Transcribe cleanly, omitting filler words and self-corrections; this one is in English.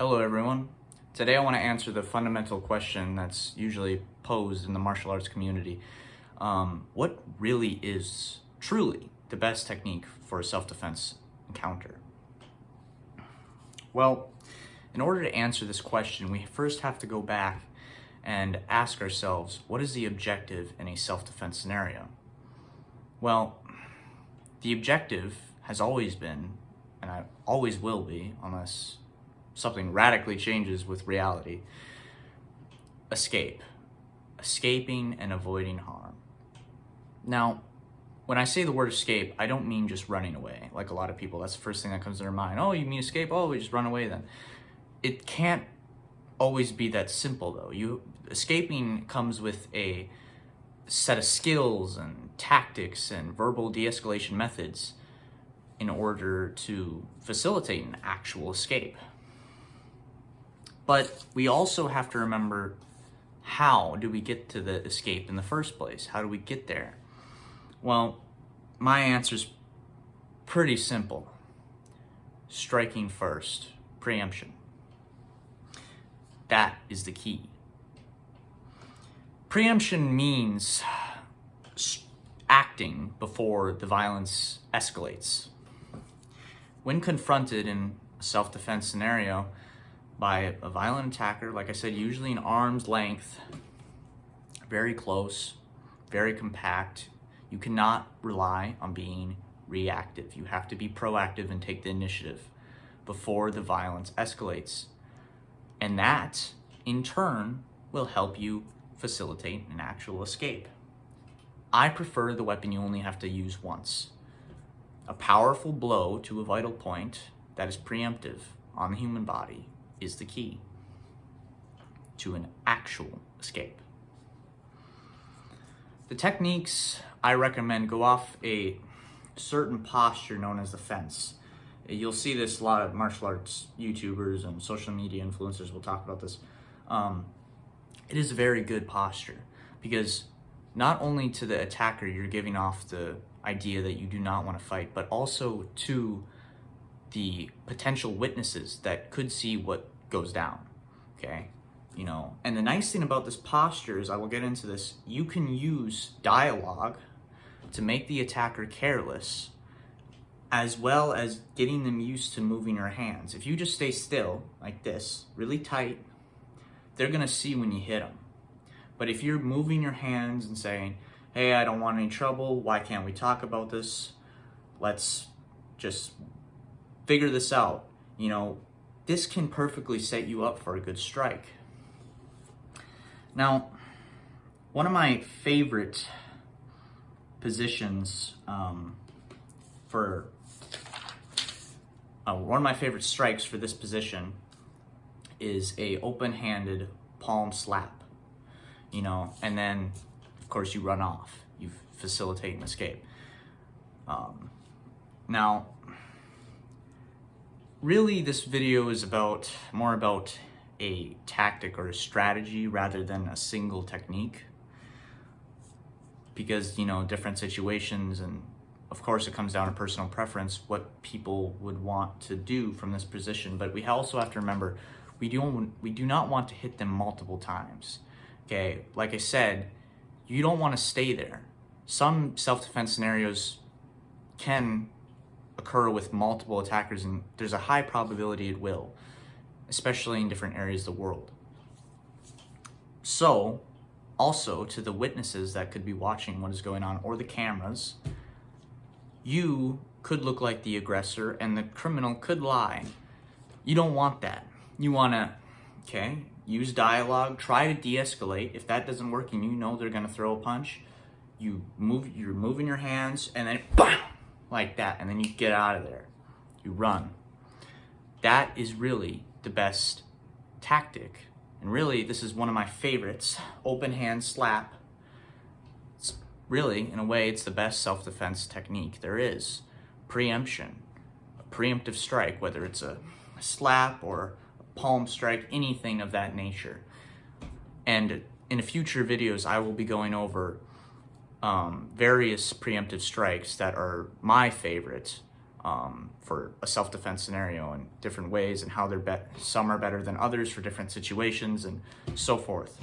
Hello everyone. Today I want to answer the fundamental question that's usually posed in the martial arts community. What really is truly the best technique for a self-defense encounter? Well, in order to answer this question, we first have to go back and ask ourselves, what is the objective in a self-defense scenario? Well, the objective has always been, and I always will be, unless something radically changes with reality, escaping and avoiding harm. Now, when I say the word escape, I don't mean just running away, like a lot of people. That's the first thing that comes to their mind. Oh, you mean escape? Oh, we just run away then. It can't always be that simple though. Escaping comes with a set of skills and tactics and verbal de-escalation methods in order to facilitate an actual escape. But we also have to remember, how do we get to the escape in the first place? How do we get there? Well, my answer is pretty simple. Striking first, preemption. That is the key. Preemption means acting before the violence escalates. When confronted in a self-defense scenario by a violent attacker, like I said, usually an arm's length, very close, very compact, you cannot rely on being reactive. You have to be proactive and take the initiative before the violence escalates. And that, in turn, will help you facilitate an actual escape. I prefer the weapon you only have to use once. A powerful blow to a vital point that is preemptive on the human body is the key to an actual escape. The techniques I recommend go off a certain posture known as the fence. You'll see this, a lot of martial arts YouTubers and social media influencers will talk about this. It is a very good posture because not only to the attacker you're giving off the idea that you do not want to fight, but also to the potential witnesses that could see what goes down, okay? And the nice thing about this posture is, I will get into this, you can use dialogue to make the attacker careless, as well as getting them used to moving your hands. If you just stay still, like this, really tight, they're gonna see when you hit them. But if you're moving your hands and saying, hey, I don't want any trouble, why can't we talk about this? Let's just figure this out. This can perfectly set you up for a good strike. Now, one of my favorite positions one of my favorite strikes for this position is a open-handed palm slap, and then of course you run off, you facilitate an escape. Now, really this video is more about a tactic or a strategy rather than a single technique, because different situations, and of course it comes down to personal preference, what people would want to do from this position. But we also have to remember, we do not want to hit them multiple times. Okay, like I said, you don't want to stay there. Some self-defense scenarios can occur with multiple attackers, and there's a high probability it will, especially in different areas of the world. So, also to the witnesses that could be watching what is going on, or the cameras, you could look like the aggressor and the criminal could lie. You don't want that. You want to, use dialogue, try to de-escalate. If that doesn't work and they're going to throw a punch, you're moving your hands, and then BAM! Like that, and then you get out of there. You run. That is really the best tactic. And really, this is one of my favorites. Open hand slap. It's really, in a way, it's the best self-defense technique there is. Preemption. A preemptive strike, whether it's a slap or a palm strike, anything of that nature. And in future videos, I will be going over various preemptive strikes that are my favorites, for a self-defense scenario in different ways, and how some are better than others for different situations, and so forth.